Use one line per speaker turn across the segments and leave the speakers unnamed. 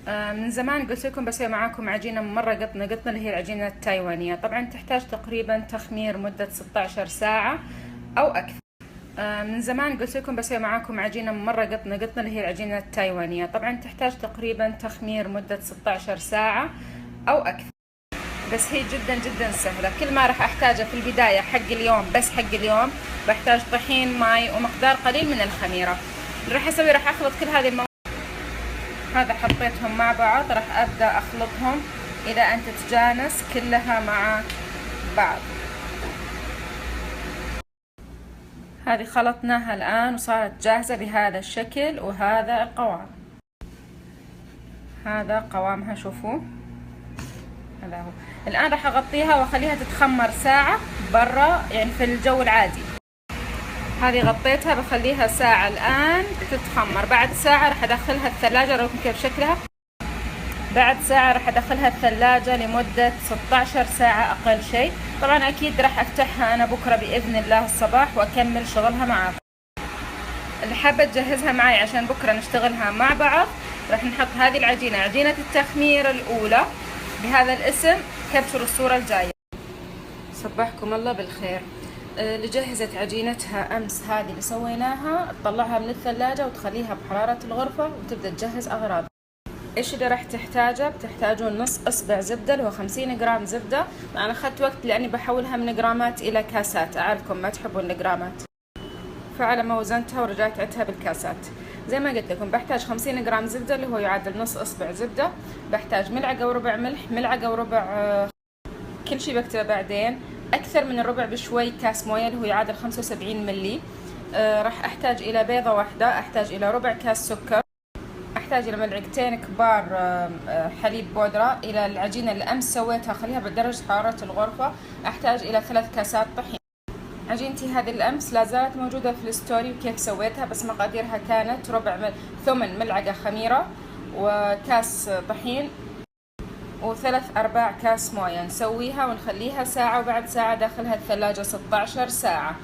من زمان قلت لكم بسوي معاكم عجينة مرة قطنة قطنة اللي هي العجينة التايوانية. طبعا تحتاج تقريبا تخمير مدة 16 ساعة أو أكثر. من زمان قلت لكم بسوي معاكم عجينة مرة قطنة قطنة اللي هي العجينة التايوانية. طبعا تحتاج تقريبا تخمير مدة 16 ساعة أو أكثر، بس هي جدا جدا سهلة. كل ما راح أحتاجه في البداية حق اليوم، بس حق اليوم بحتاج طحين، ماي، ومقدار قليل من الخميرة. اللي راح أسوي راح أخلط كل هذه المواد. هذا حطيتهم مع بعض، راح أبدأ أخلطهم إلى أن تتجانس كلها مع بعض. هذه خلطناها الآن وصارت جاهزة بهذا الشكل وهذا القوام. هذا قوامها، شوفوا هذا هو. الآن راح أغطيها وأخليها تتخمر ساعة برا، يعني في الجو العادي. هذه غطيتها بخليها ساعة الآن تتخمر. بعد ساعة راح أدخلها الثلاجة. راكم كيف شكلها. بعد ساعة راح أدخلها الثلاجة لمدة 16 ساعة أقل شيء. طبعا أكيد راح أفتحها أنا بكرة بإذن الله الصباح وأكمل شغلها معاكم. اللي حابة تجهزها معي عشان بكرة نشتغلها مع بعض، راح نحط هذه العجينة، عجينة التخمير الأولى بهذا الاسم. كبشوا الصورة الجاية. صبحكم الله بالخير. اللي جهزت عجينتها أمس، هذه اللي سويناها، تطلعها من الثلاجة وتخليها بحرارة الغرفة وتبدأ تجهز أغراضها. ايش اللي راح تحتاجه؟ بتحتاجون نص اصبع زبدة اللي هو 50 جرام زبدة. انا اخذت وقت لاني بحولها من جرامات الى كاسات، اعرفكم ما تحبون الجرامات، فعلى ما وزنتها ورجعت عدتها بالكاسات. زي ما قلت لكم بحتاج 50 جرام زبدة اللي هو يعادل نص اصبع زبدة. بحتاج ملعقة وربع ملح، ملعقة وربع كل شيء بكتبه بعدين، اكثر من الربع بشوي كاس مويه اللي هو يعادل 75 ملي. راح احتاج الى بيضة واحدة، احتاج الى ربع كاس سكر، احتاج الى ملعقتين كبار حليب بودرة، الى العجينة اللي امس سويتها خليها بدرجة حرارة الغرفة احتاج الى 3 كاسات طحين. عجينتي هذه الامس لا زالت موجودة في الستوري وكيف سويتها، بس مقاديرها كانت ثمن ملعقة خميرة وكاس طحين و3/4 كاس موية. نسويها ونخليها ساعة، وبعد ساعة داخلها الثلاجة 16 ساعة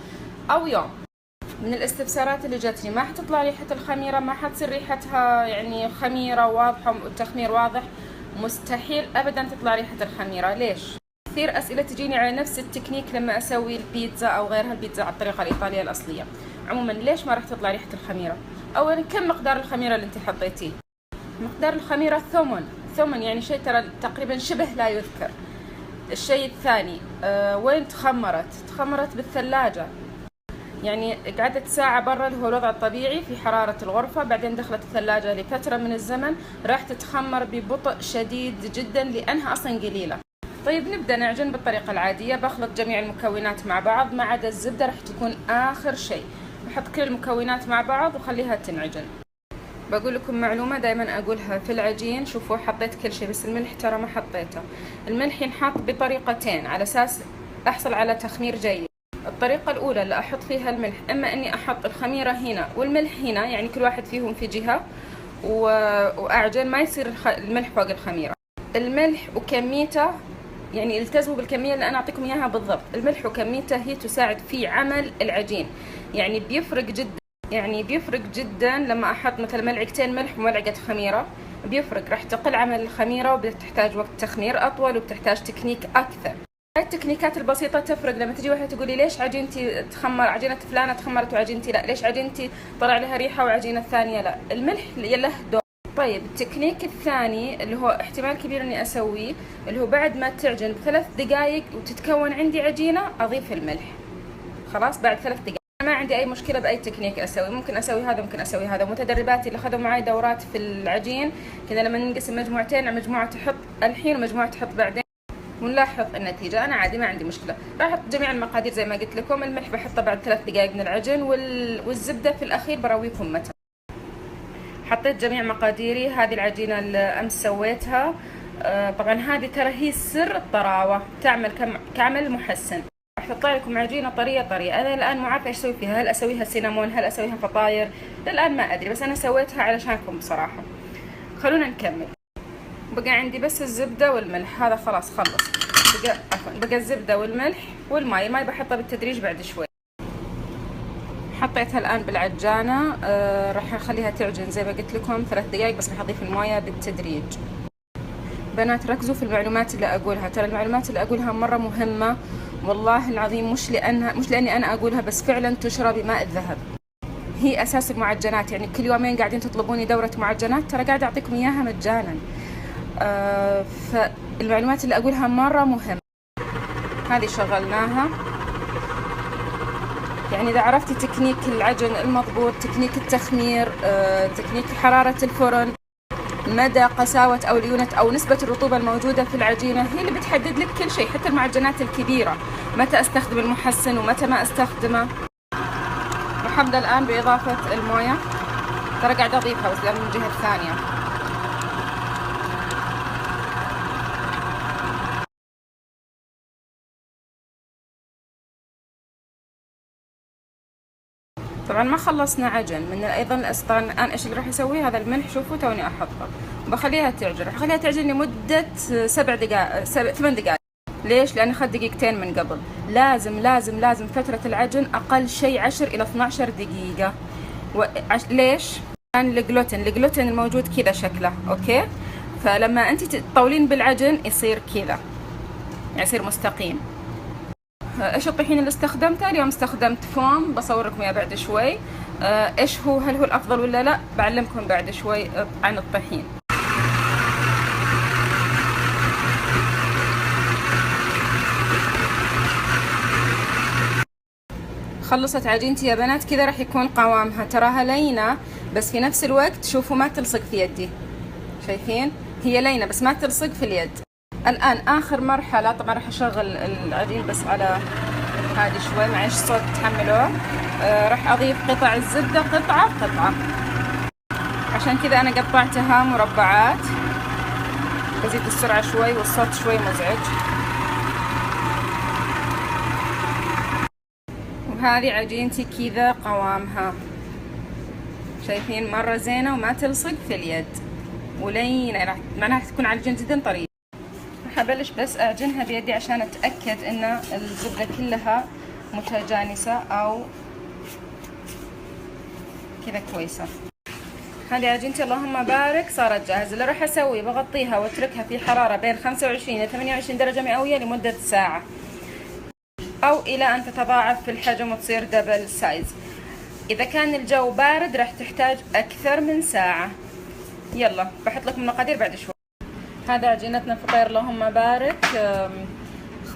أو يوم. من الاستفسارات اللي جتني، ما حتطلع ريحة الخميرة؟ ما حتصير ريحتها يعني خميرة واضحة والتخمير واضح؟ مستحيل أبدا تطلع ريحة الخميرة. ليش؟ كثير أسئلة تجيني على نفس التكنيك لما أسوي البيتزا أو غيرها، البيتزا على الطريقة الإيطالية الأصلية. عموما ليش ما راح تطلع ريحة الخميرة؟ أولا كم مقدار الخميرة اللي انت حطيتيه؟ مقدار الخميرة ثمن يعني شيء ترى تقريبا شبه لا يذكر. الشيء الثاني وين تخمرت بالثلاجة، يعني قعدت ساعة برا اللي هو الوضع الطبيعي في حرارة الغرفة، بعدين دخلت الثلاجة لفترة من الزمن، راح تتخمر ببطء شديد جدا لأنها أصلا قليلة. طيب نبدأ نعجن بالطريقة العادية. بخلط جميع المكونات مع بعض ما عدا الزبدة، راح تكون آخر شيء. بحط كل المكونات مع بعض وخليها تنعجن. بقول لكم معلومة دائما أقولها في العجين، شوفوا حطيت كل شيء بس الملح ترى ما حطيته. الملح ينحط بطريقتين على أساس أحصل على تخمير جيد. الطريقة الأولى اللي أحط فيها الملح، إما إني أحط الخميرة هنا والملح هنا، يعني كل واحد فيهم في جهة، وأعجن ما يصير الملح فوق الخميرة. الملح وكميته، يعني التزموا بالكمية اللي أنا أعطيكم إياها بالضبط. الملح وكميته هي تساعد في عمل العجين، يعني بيفرق جدا لما أحط مثلا ملعقتين ملح وملعقة خميرة، بيفرق. راح تقل عمل الخميرة وبتحتاج وقت تخمير أطول وبتحتاج تكنيك أكثر. هاي التكنيكات البسيطة تفرق. لما تجي واحدة تقولي ليش عجينتي تخمر، عجينة فلانة تخمرت وعجينتي لا، ليش عجينتي طلع لها ريحة وعجينة الثانية لا؟ الملح له دور. طيب التكنيك الثاني اللي هو احتمال كبير اني اسويه، اللي هو بعد ما تعجن ب3 دقائق وتتكون عندي عجينة اضيف الملح. خلاص بعد 3 دقائق. ما عندي اي مشكلة باي تكنيك اسوي، ممكن اسوي هذا ممكن اسوي هذا. متدرباتي اللي اخذوا معي دورات في العجين كذا لما ننقسم مجموعتين، مجموعة تحط الحين ومجموعة تحط بعدين، ونلاحظ النتيجة. أنا عادي ما عندي مشكلة. راح أحط جميع المقادير زي ما قلت لكم. الملح بحطه بعد 3 دقائق من العجن، والزبدة في الأخير برويكم متى. حطيت جميع مقاديري. هذه العجينة اللي أمس سويتها، طبعا هذه ترى هي سر الطراوة، تعمل كعمل محسن. راح تطلع لكم عجينة طرية. أنا الآن مو عارفة إيش أسوي فيها، هل أسويها سينامون، هل أسويها فطاير، للآن ما أدري، بس أنا سويتها علشانكم بصراحة. خلونا نكمل. بقى عندي بس الزبدة والملح، هذا خلاص خلص. بقى الزبدة والملح والماء. الماء بحطه بالتدريج بعد شوي. حط حطيتها الان بالعجانة. راح اخليها تعجن زي ما قلت لكم 3 دقائق بس. راح اضيف الموية بالتدريج. بنات ركزوا في المعلومات اللي اقولها، ترى المعلومات اللي اقولها مرة مهمة والله العظيم، مش لاني انا اقولها، بس فعلا تشرى بماء الذهب. هي اساس المعجنات، يعني كل يومين قاعدين تطلبوني دورة معجنات، ترى قاعدة اعطيكم اياها مجانا. فالمعلومات اللي اقولها مرة مهمة. هذه شغلناها، يعني اذا عرفتي تكنيك العجن المضبوط، تكنيك التخمير، تكنيك حرارة الفرن، مدى قساوة او ليونة او نسبة الرطوبة الموجودة في العجينة، هي اللي بتحدد لك كل شيء. حتى المعجنات الكبيرة متى استخدم المحسن ومتى ما استخدمه. راح ابدا الان باضافة الموية، ترى قاعدة اضيفها بس من الجهة الثانية. طبعا ما خلصنا عجن من ايضا الاسطان. الان ايش اللي راح اسوي؟ هذا الملح شوفوا توني احطه، بخليها تعجن. راح اخليها تعجن لمدة 7 دقائق 8 دقائق. ليش؟ لاني اخذت دقيقتين من قبل. لازم لازم لازم فترة العجن اقل شيء 10 الى 12 دقيقة. ليش؟ لان الجلوتين الموجود كذا شكله اوكي، فلما انت تطولين بالعجن يصير كذا، يعني يصير مستقيم. ايش الطحين اللي استخدمته اليوم؟ استخدمت فوم، بصور لكم اياه بعد شوي. ايش هو، هل هو الافضل ولا لا؟ بعلمكم بعد شوي عن الطحين. خلصت عجينتي يا بنات، كذا راح يكون قوامها. تراها لينة بس في نفس الوقت شوفوا ما تلصق في يدي، شايفين؟ هي لينة بس ما تلصق في اليد. الان اخر مرحلة، طبعا راح اشغل العجين بس على هذه شوي، معلش صوت تحملوه. راح اضيف قطع الزبدة قطعة قطعة، عشان كذا انا قطعتها مربعات. بزيد السرعة شوي والصوت شوي مزعج. وهذه عجينتي كذا قوامها، شايفين؟ مرة زينة وما تلصق في اليد ولينة، معناها تكون عجين جدا طرية. راح ابلش بس اعجنها بيدي عشان اتأكد ان الزبدة كلها متجانسة او كذا كويسة. هذه عجينتي اللهم بارك صارت جاهزة. اللي راح اسوي بغطيها واتركها في حرارة بين 25 إلى 28 درجة مئوية لمدة ساعة، او الى ان تتضاعف في الحجم وتصير دبل سايز. اذا كان الجو بارد راح تحتاج اكثر من ساعة. يلا بحط لكم المقادير بعد شوي. هذا عجينتنا فطير اللهم بارك،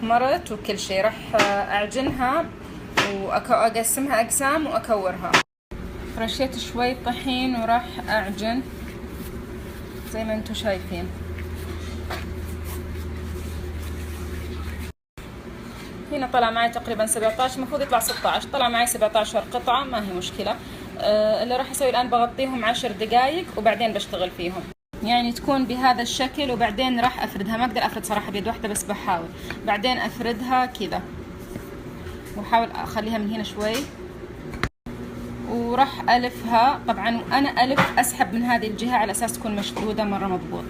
خمرت وكل شيء. راح اعجنها واقسمها اقسام واكورها. رشيت شوي طحين وراح اعجن زي ما انتم شايفين. هنا طلع معي تقريبا 17، المفروض يطلع 16، طلع معي 17 قطعة، ما هي مشكلة. اللي راح اسوي الان بغطيهم 10 دقائق وبعدين بشتغل فيهم. يعني تكون بهذا الشكل وبعدين راح افردها. ما اقدر افرد صراحة بيد واحدة بس بحاول. بعدين افردها كذا واحاول اخليها من هنا شوي وراح الفها. طبعا انا الف اسحب من هذه الجهة على اساس تكون مشدودة مرة مضبوط.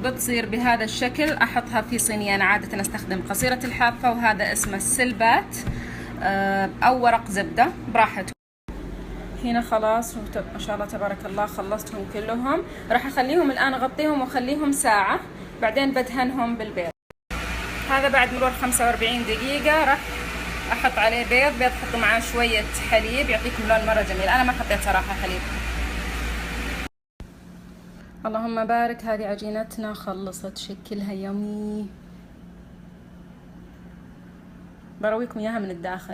بتصير بهذا الشكل. احطها في صينية. انا عادة استخدم قصيرة الحافة وهذا اسمه السلبات او ورق زبدة براحتكم. هنا خلاص ما شاء الله تبارك الله خلصتهم كلهم. راح اخليهم الان اغطيهم واخليهم ساعة، بعدين بدهنهم بالبيض. هذا بعد مرور 45 دقيقة راح احط عليه بيض حطوا معاه شوية حليب يعطيكم لون مرة جميل. انا ما حطيت صراحة حليب. اللهم بارك. هذه عجينتنا خلصت، شكلها يمي. برويكم اياها من الداخل.